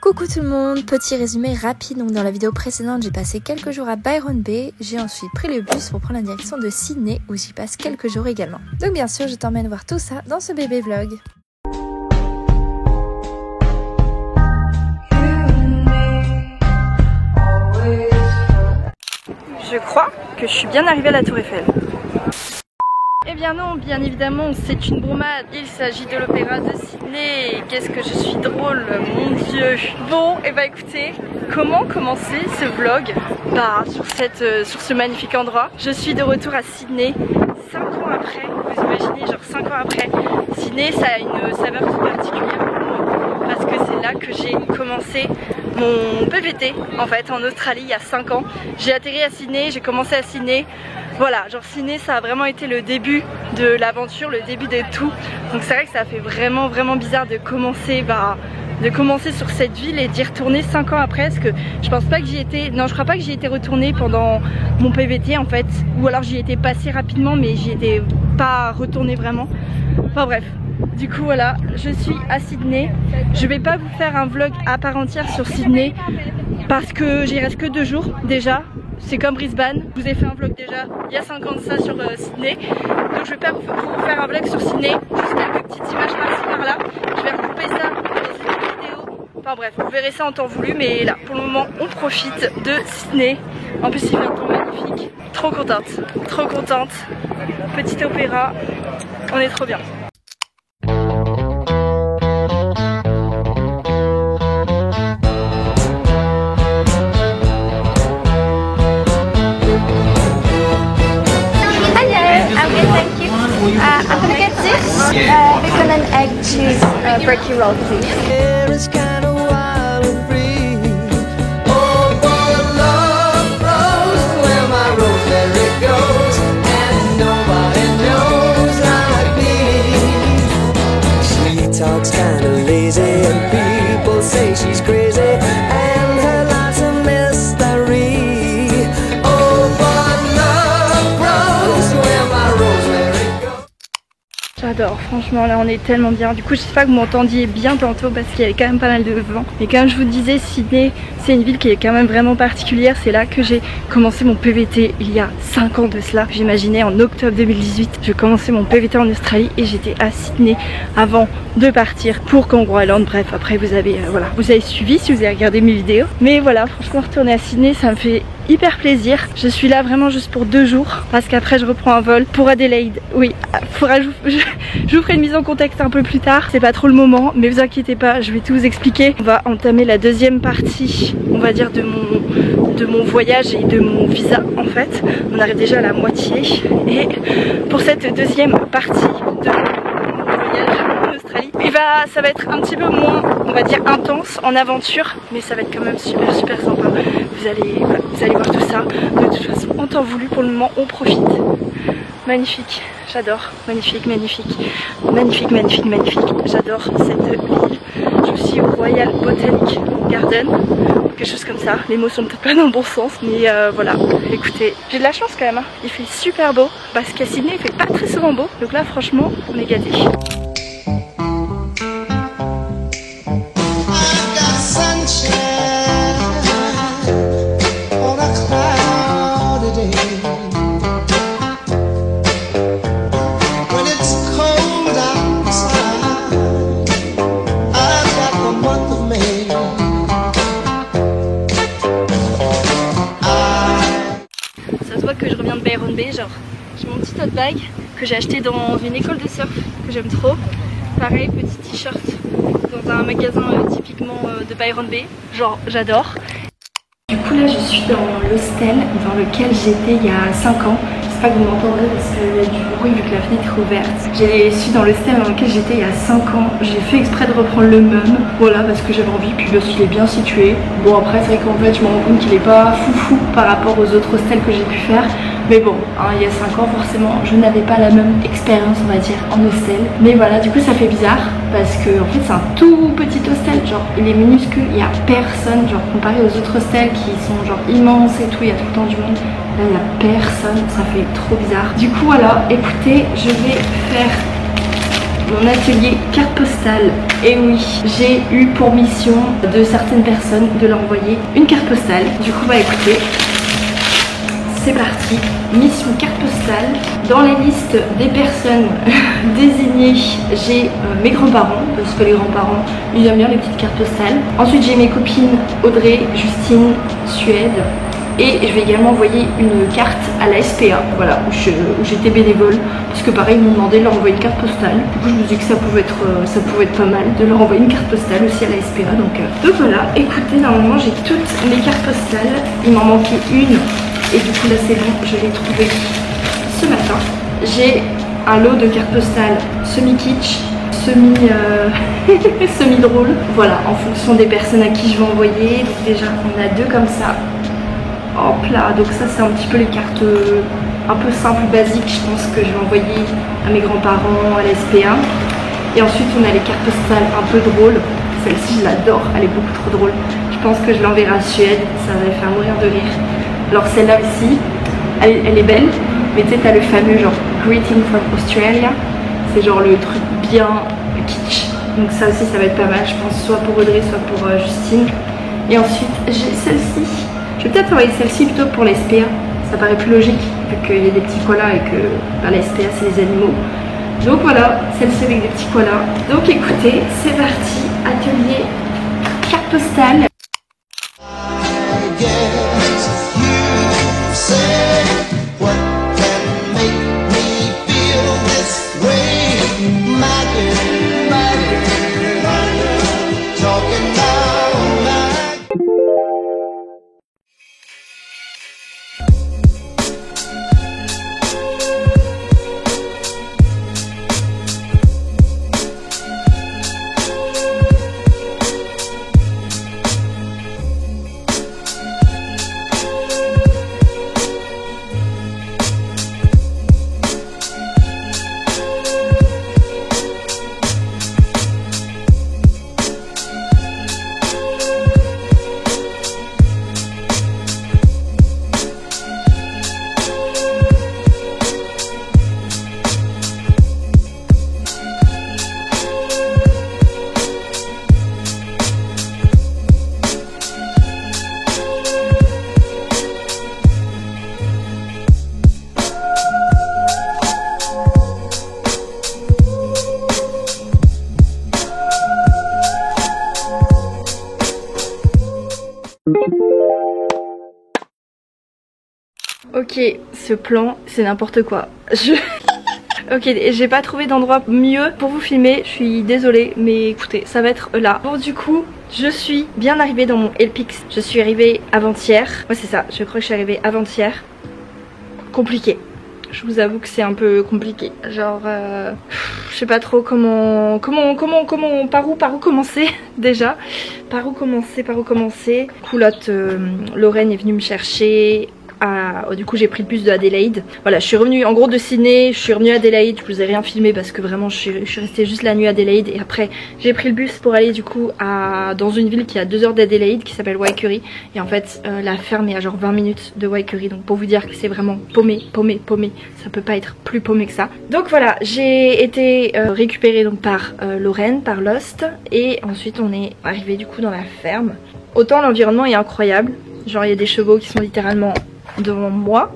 Coucou tout le monde, petit résumé rapide. Donc dans la vidéo précédente, j'ai passé quelques jours à Byron Bay. J'ai ensuite pris le bus pour prendre la direction de Sydney où j'y passe quelques jours également. Donc bien sûr, je t'emmène voir tout ça dans ce bébé vlog. Je crois que je suis bien arrivée à la Tour Eiffel. Eh bien non, bien évidemment, c'est une bourrade. Il s'agit de l'opéra de Sydney. Qu'est-ce que je suis drôle, mon Dieu. Bon, et bah écoutez, comment commencer ce vlog sur ce magnifique endroit. Je suis de retour à Sydney, 5 ans après. Vous imaginez, genre 5 ans après. Sydney, ça a une saveur toute particulière pour moi. Parce que c'est là que j'ai commencé mon PVT, en fait, en Australie, il y a 5 ans. J'ai atterri à Sydney, j'ai commencé à Sydney. Voilà, genre Sydney, ça a vraiment été le début de l'aventure, le début de tout. Donc c'est vrai que ça fait vraiment bizarre de commencer sur cette ville et d'y retourner 5 ans après. Parce que je pense pas que j'y étais, non je crois pas que j'y étais retournée pendant mon PVT en fait. Ou alors j'y étais passée rapidement mais j'y étais pas retournée vraiment. Enfin bref. Du coup voilà, je suis à Sydney. Je vais pas vous faire un vlog à part entière sur Sydney parce que j'y reste que 2 jours déjà. C'est comme Brisbane, je vous ai fait un vlog déjà il y a 5 ans de ça sur Sydney. Donc je vais pas vous faire un vlog sur Sydney, juste quelques petites images par-ci par-là. Je vais regrouper ça dans une vidéo. Enfin bref, vous verrez ça en temps voulu, mais là pour le moment on profite de Sydney. En plus il fait un temps magnifique. Trop contente, trop contente. Petit opéra, on est trop bien. I'm gonna get this bacon and egg cheese turkey roll, please. Talks kinda lazy and people say she's crazy and her life's a mystery. Oh, but love grows where my rosemary goes. J'adore, franchement là on est tellement bien. Du coup j'espère que vous m'entendiez bien tantôt parce qu'il y avait quand même pas mal de vent. Mais comme je vous disais, Sydney c'est une ville qui est quand même vraiment particulière. C'est là que j'ai commencé mon PVT il y a 5 ans de cela. J'imaginais en octobre 2018, je commençais mon PVT en Australie et j'étais à Sydney avant de partir pour Kangaroo Island. Bref, après vous avez vous avez suivi si vous avez regardé mes vidéos. Mais voilà, franchement retourner à Sydney ça me fait hyper plaisir. Je suis là vraiment juste pour 2 jours parce qu'après je reprends un vol pour Adelaide. Oui, je vous ferai une mise en contexte un peu plus tard. C'est pas trop le moment, mais vous inquiétez pas, je vais tout vous expliquer. On va entamer la deuxième partie, on va dire de mon voyage et de mon visa en fait. On arrive déjà à la moitié et pour cette deuxième partie de mon voyage en Australie, ça va être un petit peu moins, on va dire, intense en aventure, mais ça va être quand même super sympa. Vous allez voir tout ça. De toute façon, en temps voulu, pour le moment, on profite. Magnifique, j'adore. Magnifique. J'adore cette ville. Je suis au Royal Botanic Garden, quelque chose comme ça. Les mots sont peut-être pas dans le bon sens, mais voilà. Écoutez, j'ai de la chance quand même. Hein. Il fait super beau parce qu'à Sydney, il fait pas très souvent beau. Donc là, franchement, on est gâtés. Que je reviens de Byron Bay, genre j'ai mon petit tote bag que j'ai acheté dans une école de surf que j'aime trop. Pareil, petit t-shirt dans un magasin typiquement de Byron Bay, genre j'adore. Du coup là je suis dans l'hostel dans lequel j'étais il y a 5 ans. J'espère que vous m'entendrez parce qu'il y a du bruit vu que la fenêtre est ouverte. J'ai su dans l'hostel dans lequel j'étais il y a 5 ans. J'ai fait exprès de reprendre le même, voilà, parce que j'avais envie, puis parce qu'il est bien situé. Bon après c'est vrai qu'en fait je me rends compte qu'il est pas foufou par rapport aux autres hostels que j'ai pu faire. Mais bon, hein, il y a 5 ans forcément je n'avais pas la même expérience on va dire en hostel. Mais voilà, du coup ça fait bizarre parce que en fait c'est un tout petit hostel, genre il est minuscule, il n'y a personne, genre comparé aux autres hostels qui sont genre immenses et tout, il y a tout le temps du monde. Là il n'y a personne, ça fait trop bizarre. Du coup voilà, écoutez, je vais faire mon atelier carte postale. Et oui, j'ai eu pour mission de certaines personnes de leur envoyer une carte postale. Du coup, bah écoutez, c'est parti. Mission carte postale. Dans la liste des personnes désignées, j'ai mes grands-parents, parce que les grands-parents, ils aiment bien les petites cartes postales. Ensuite, j'ai mes copines Audrey, Justine, Suède. Et je vais également envoyer une carte à la SPA, voilà, où j'étais bénévole. Parce que pareil, ils m'ont demandé de leur envoyer une carte postale. Du coup, je me suis dit que ça pouvait être pas mal de leur envoyer une carte postale aussi à la SPA. Donc voilà, écoutez, normalement j'ai toutes mes cartes postales. Il m'en manquait une. Et du coup là c'est bon, je l'ai trouvée ce matin. J'ai un lot de cartes postales semi-kitsch, semi-drôle. Voilà, en fonction des personnes à qui je vais envoyer. Donc déjà on a deux comme ça. Hop là, donc ça c'est un petit peu les cartes un peu simples, basiques, je pense que je vais envoyer à mes grands-parents, à la SPA. Et ensuite on a les cartes postales un peu drôles. Celle-ci je l'adore, elle est beaucoup trop drôle. Je pense que je l'enverrai à Suède, ça va faire mourir de rire. Alors celle-là aussi, elle est belle, mais tu sais t'as le fameux genre Greeting from Australia. C'est genre le truc bien kitsch. Donc ça aussi ça va être pas mal, je pense, soit pour Audrey, soit pour Justine. Et ensuite j'ai celle-ci. Je vais peut-être envoyer celle-ci plutôt pour la SPA. Ça paraît plus logique vu qu'il y a des petits koalas et que la SPA c'est les animaux. Donc voilà, celle-ci avec des petits koalas. Donc écoutez, c'est parti, atelier carte postale. Ok, ce plan, c'est n'importe quoi. Ok, j'ai pas trouvé d'endroit mieux pour vous filmer, je suis désolée, mais écoutez, ça va être là. Bon, du coup, je suis bien arrivée dans mon LPX. Je suis arrivée avant-hier. Ouais, c'est ça, je crois que je suis arrivée avant-hier. Compliqué. Je vous avoue que c'est un peu compliqué. Genre, je sais pas trop par où commencer déjà. Par où commencer. Coulotte, Lorraine est venue me chercher. Du coup j'ai pris le bus de Adélaïde. Voilà, je suis revenue en gros de Sydney, je suis revenue à Adélaïde, je vous ai rien filmé parce que vraiment je suis restée juste la nuit à Adélaïde. Et après j'ai pris le bus pour aller du coup dans une ville qui est à 2 heures d'Adélaïde qui s'appelle Waikuri. Et en fait la ferme est à genre 20 minutes de Waikuri. Donc pour vous dire que c'est vraiment paumé. Ça peut pas être plus paumé que ça. Donc voilà, j'ai été récupérée donc par Lorraine, par Lost. Et ensuite on est arrivé du coup dans la ferme. Autant l'environnement est incroyable. Genre il y a des chevaux qui sont littéralement devant moi.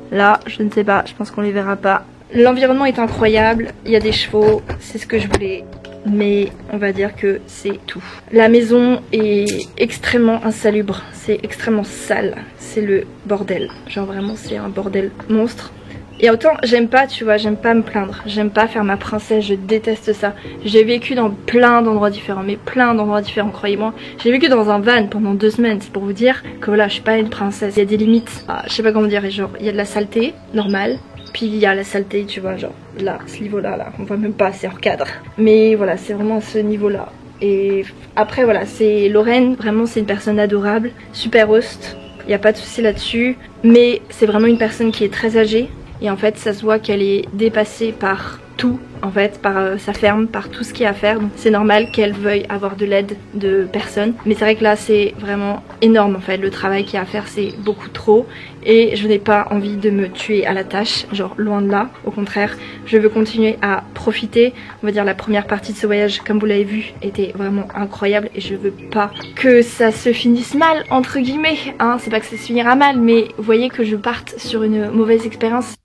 Là, je ne sais pas, je pense qu'on les verra pas. L'environnement est incroyable, il y a des chevaux, c'est ce que je voulais. Mais on va dire que c'est tout. La maison est extrêmement insalubre, c'est extrêmement sale. C'est le bordel. Genre vraiment c'est un bordel monstre. Et autant j'aime pas, tu vois, j'aime pas me plaindre, j'aime pas faire ma princesse, je déteste ça. J'ai vécu dans plein d'endroits différents, mais plein d'endroits différents, croyez-moi. J'ai vécu dans un van pendant 2 semaines, c'est pour vous dire que voilà, je suis pas une princesse. Il y a des limites, je sais pas comment dire, genre il y a de la saleté, normale. Puis il y a la saleté, tu vois, genre là, ce niveau-là, là, on voit même pas, c'est hors cadre. Mais voilà, c'est vraiment ce niveau-là. Et après voilà, c'est Lorraine, vraiment c'est une personne adorable, super host, il n'y a pas de souci là-dessus. Mais c'est vraiment une personne qui est très âgée. Et en fait ça se voit qu'elle est dépassée par tout en fait, par sa ferme, par tout ce qu'il y a à faire. Donc c'est normal qu'elle veuille avoir de l'aide de personne. Mais c'est vrai que là c'est vraiment énorme en fait, le travail qu'il y a à faire c'est beaucoup trop. Et je n'ai pas envie de me tuer à la tâche, genre loin de là. Au contraire, je veux continuer à profiter. On va dire la première partie de ce voyage, comme vous l'avez vu, était vraiment incroyable. Et je veux pas que ça se finisse mal, entre guillemets, hein. C'est pas que ça se finira mal, mais vous voyez que je parte sur une mauvaise expérience.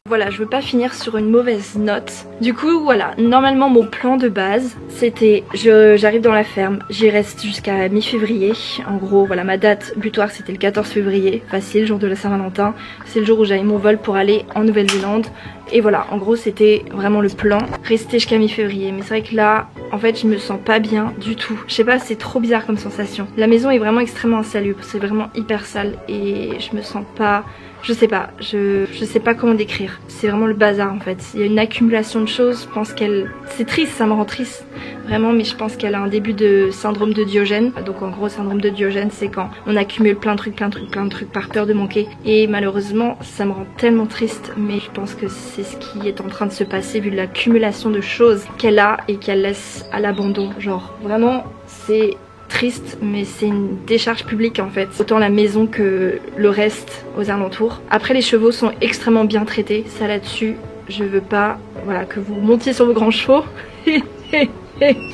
Voilà, je veux pas finir sur une mauvaise note. Du coup, voilà, normalement mon plan de base, c'était j'arrive dans la ferme, j'y reste jusqu'à mi-février. En gros, voilà, ma date butoir c'était le 14 février, facile, jour de la Saint-Valentin. C'est le jour où j'avais mon vol pour aller en Nouvelle-Zélande. Et voilà, en gros c'était vraiment le plan, rester jusqu'à mi-février. Mais c'est vrai que là, en fait, je me sens pas bien du tout. Je sais pas, c'est trop bizarre comme sensation. La maison est vraiment extrêmement insalubre, c'est vraiment hyper sale et je me sens pas... Je sais pas, je sais pas comment décrire. C'est vraiment le bazar en fait. Il y a une accumulation de choses, je pense qu'elle... C'est triste, ça me rend triste, vraiment, mais je pense qu'elle a un début de syndrome de Diogène. Donc en gros, syndrome de Diogène, c'est quand on accumule plein de trucs par peur de manquer. Et malheureusement, ça me rend tellement triste, mais je pense que c'est ce qui est en train de se passer vu l'accumulation de choses qu'elle a et qu'elle laisse à l'abandon. Genre, vraiment, c'est... triste, mais c'est une décharge publique en fait, autant la maison que le reste aux alentours. Après les chevaux sont extrêmement bien traités, ça là-dessus je veux pas, voilà, que vous montiez sur vos grands chevaux.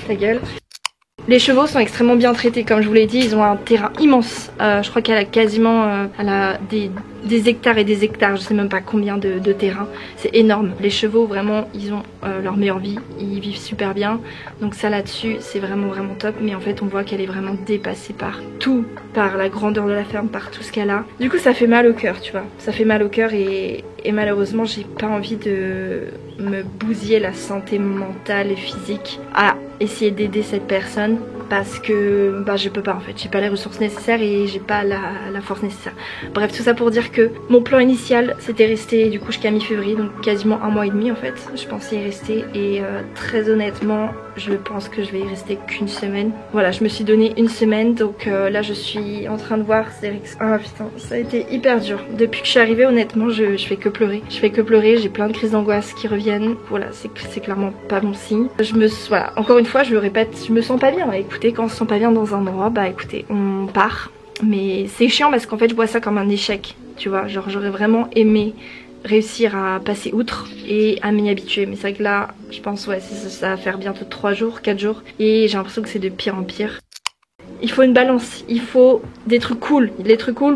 Ta gueule. Les chevaux sont extrêmement bien traités, comme je vous l'ai dit, ils ont un terrain immense. Je crois qu'elle a quasiment elle a des hectares et des hectares, je sais même pas combien de terrain. C'est énorme. Les chevaux, vraiment, ils ont leur meilleure vie, ils vivent super bien. Donc ça là-dessus, c'est vraiment top. Mais en fait, on voit qu'elle est vraiment dépassée par tout, par la grandeur de la ferme, par tout ce qu'elle a. Du coup, ça fait mal au cœur, tu vois. Ça fait mal au cœur et malheureusement, j'ai pas envie de me bousiller la santé mentale et physique à essayer d'aider cette personne parce que bah je peux pas en fait, j'ai pas les ressources nécessaires et j'ai pas la force nécessaire. Bref, tout ça pour dire que mon plan initial c'était rester du coup jusqu'à mi-février, donc quasiment un mois et demi en fait. Je pensais y rester et très honnêtement je pense que je vais y rester qu'une semaine. Voilà, je me suis donné une semaine, donc là je suis en train de voir. Ah putain, ça a été hyper dur. Depuis que je suis arrivée, honnêtement, je fais que pleurer. Je fais que pleurer, j'ai plein de crises d'angoisse qui reviennent. Voilà, c'est clairement pas bon signe. Voilà, encore une fois, je le répète, je me sens pas bien. Écoutez, quand on se sent pas bien dans un endroit, bah écoutez, on part. Mais c'est chiant parce qu'en fait, je vois ça comme un échec. Tu vois, genre j'aurais vraiment aimé réussir à passer outre et à m'y habituer, mais c'est vrai que là je pense ouais ça va faire bientôt 3 jours, 4 jours et j'ai l'impression que c'est de pire en pire. Il faut une balance, il faut des trucs cool,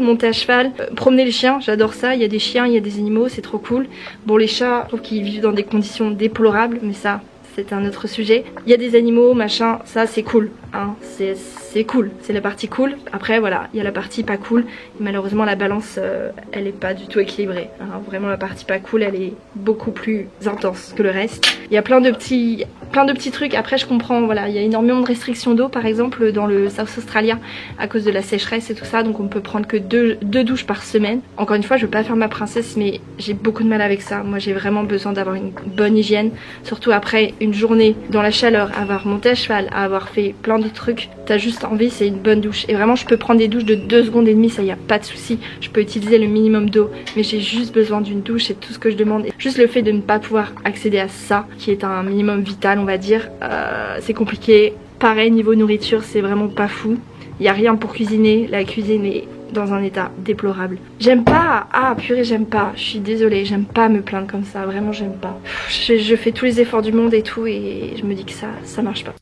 monter à cheval, promener les chiens, j'adore ça, il y a des chiens, il y a des animaux, c'est trop cool. Bon, les chats, je trouve qu'ils vivent dans des conditions déplorables, mais ça c'est un autre sujet. Il y a des animaux, machin, ça c'est cool, hein, c'est cool, c'est la partie cool. Après voilà, il y a la partie pas cool. Et malheureusement la balance elle est pas du tout équilibrée, hein. Vraiment la partie pas cool elle est beaucoup plus intense que le reste. Il y a plein de petits trucs. Après je comprends, voilà, il y a énormément de restrictions d'eau par exemple dans le South Australia à cause de la sécheresse et tout ça, donc on peut prendre que deux douches par semaine. Encore une fois, je veux pas faire ma princesse, mais j'ai beaucoup de mal avec ça. Moi j'ai vraiment besoin d'avoir une bonne hygiène, surtout après une journée dans la chaleur, avoir monté à cheval, avoir fait plein de trucs. T'as juste envie, c'est une bonne douche. Et vraiment je peux prendre des douches de 2 secondes et demie, ça y a pas de souci. Je peux utiliser le minimum d'eau, mais j'ai juste besoin d'une douche, c'est tout ce que je demande. Et juste le fait de ne pas pouvoir accéder à ça, qui est un minimum vital on va dire, c'est compliqué. Pareil niveau nourriture, c'est vraiment pas fou. Il y a rien pour cuisiner, la cuisine est dans un état déplorable. J'aime pas, ah purée j'aime pas, je suis désolée, j'aime pas me plaindre comme ça, vraiment j'aime pas. Je fais tous les efforts du monde et tout et je me dis que ça marche pas.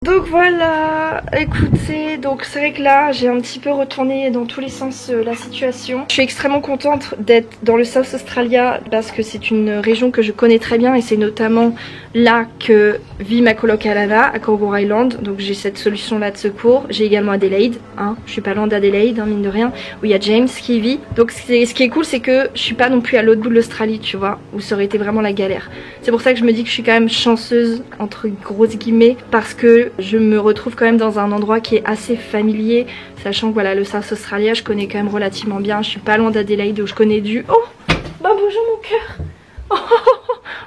Donc voilà, écoutez, donc c'est vrai que là j'ai un petit peu retourné dans tous les sens la situation. Je suis extrêmement contente d'être dans le South Australia parce que c'est une région que je connais très bien et c'est notamment là que vit ma coloc Alana à Kangaroo Island. Donc j'ai cette solution là de secours. J'ai également Adelaide, hein. Je suis pas loin d'Adelaide, hein, mine de rien, où il y a James qui vit. Donc ce qui est cool c'est que je suis pas non plus à l'autre bout de l'Australie, tu vois, où ça aurait été vraiment la galère. C'est pour ça que je me dis que je suis quand même chanceuse entre grosses guillemets parce que je me retrouve quand même dans un endroit qui est assez familier, sachant que voilà, le South Australia je connais quand même relativement bien. Je suis pas loin d'Adelaide où je connais du... Oh bah bonjour mon cœur. Oh,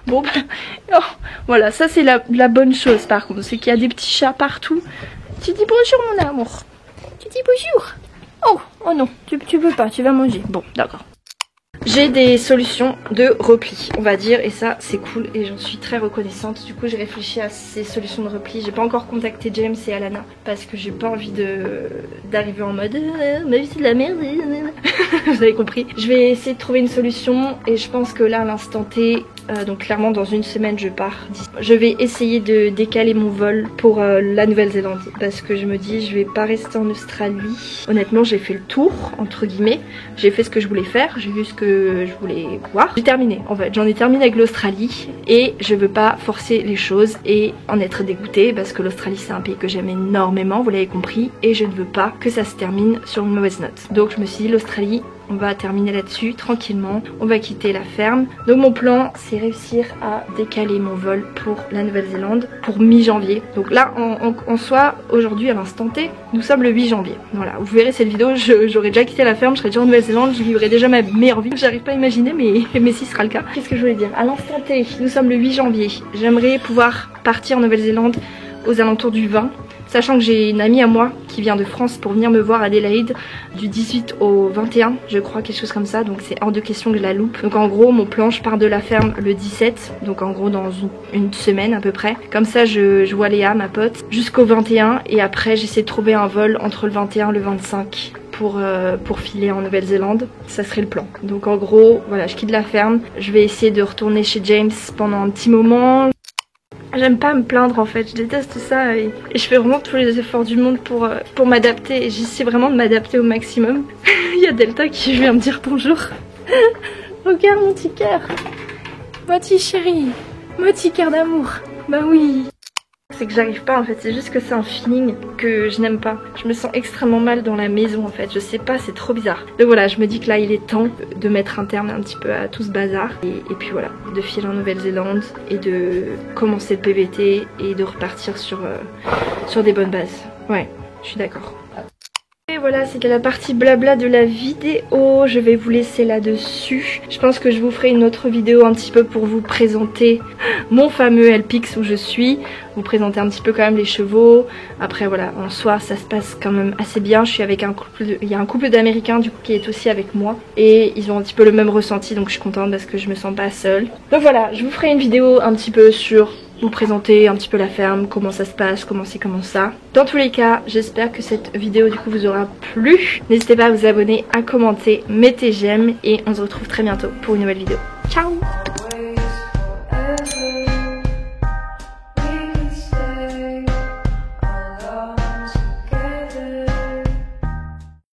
bon bah oh, voilà, ça c'est la bonne chose par contre, c'est qu'il y a des petits chats partout. Tu dis bonjour mon amour. Tu dis bonjour. Oh non, tu peux pas, tu vas manger. Bon d'accord. j'ai des solutions de repli, on va dire, et ça c'est cool et j'en suis très reconnaissante. Du coup j'ai réfléchi à ces solutions de repli. J'ai pas encore contacté James et Alana parce que j'ai pas envie d'arriver en mode ma vie c'est de la merde. Vous avez compris. Je vais essayer de trouver une solution et je pense que là à l'instant T, donc clairement dans une semaine je pars. Je vais essayer de décaler mon vol pour la Nouvelle-Zélande parce que je me dis je vais pas rester en Australie. Honnêtement j'ai fait le tour entre guillemets, j'ai fait ce que je voulais faire, j'ai vu ce que je voulais voir. J'ai terminé en fait, j'en ai terminé avec l'Australie et je veux pas forcer les choses et en être dégoûtée parce que l'Australie c'est un pays que j'aime énormément, vous l'avez compris, et je ne veux pas que ça se termine sur une mauvaise note. Donc je me suis dit l'Australie, on va terminer là-dessus tranquillement, on va quitter la ferme. Donc mon plan c'est réussir à décaler mon vol pour la Nouvelle-Zélande pour mi-janvier. Donc là en soi aujourd'hui à l'instant T nous sommes le 8 janvier. Voilà, vous verrez cette vidéo, j'aurais déjà quitté la ferme, je serais déjà en Nouvelle-Zélande, je vivrais déjà ma meilleure vie. J'arrive pas à imaginer mais si ce sera le cas. Qu'est-ce que je voulais dire? À l'instant T nous sommes le 8 janvier. J'aimerais pouvoir partir en Nouvelle-Zélande aux alentours du 20. Sachant que j'ai une amie à moi qui vient de France pour venir me voir à Adélaïde du 18 au 21, je crois, quelque chose comme ça, donc c'est hors de question que je la loupe. Donc en gros mon plan, je pars de la ferme le 17, donc en gros dans une semaine à peu près. Comme ça je vois Léa, ma pote, jusqu'au 21 et après j'essaie de trouver un vol entre le 21 et le 25 pour filer en Nouvelle-Zélande, ça serait le plan. Donc en gros voilà, je quitte la ferme, je vais essayer de retourner chez James pendant un petit moment. J'aime pas me plaindre en fait, je déteste ça et je fais vraiment tous les efforts du monde pour m'adapter et j'essaie vraiment de m'adapter au maximum. Il y a Delta qui vient me dire bonjour. Regarde mon petit cœur, mon petit chéri, mon petit cœur d'amour. Bah oui. C'est que j'arrive pas en fait, c'est juste que c'est un feeling que je n'aime pas. Je me sens extrêmement mal dans la maison en fait, je sais pas, c'est trop bizarre. Donc voilà, je me dis que là il est temps de mettre un terme un petit peu à tout ce bazar. Et puis voilà, de filer en Nouvelle-Zélande et de commencer le PVT et de repartir sur des bonnes bases. Ouais, je suis d'accord. Et voilà, c'était la partie blabla de la vidéo, je vais vous laisser là-dessus. Je pense que je vous ferai une autre vidéo un petit peu pour vous présenter mon fameux LPX où je suis, vous présenter un petit peu quand même les chevaux. Après voilà, en soi ça se passe quand même assez bien, je suis avec un couple, il y a un couple d'Américains du coup qui est aussi avec moi et ils ont un petit peu le même ressenti donc je suis contente parce que je me sens pas seule. Donc voilà, je vous ferai une vidéo un petit peu sur vous présenter un petit peu la ferme, comment ça se passe, comment c'est, comment ça. Dans tous les cas, j'espère que cette vidéo du coup vous aura plu. N'hésitez pas à vous abonner, à commenter, mettez j'aime et on se retrouve très bientôt pour une nouvelle vidéo. Ciao!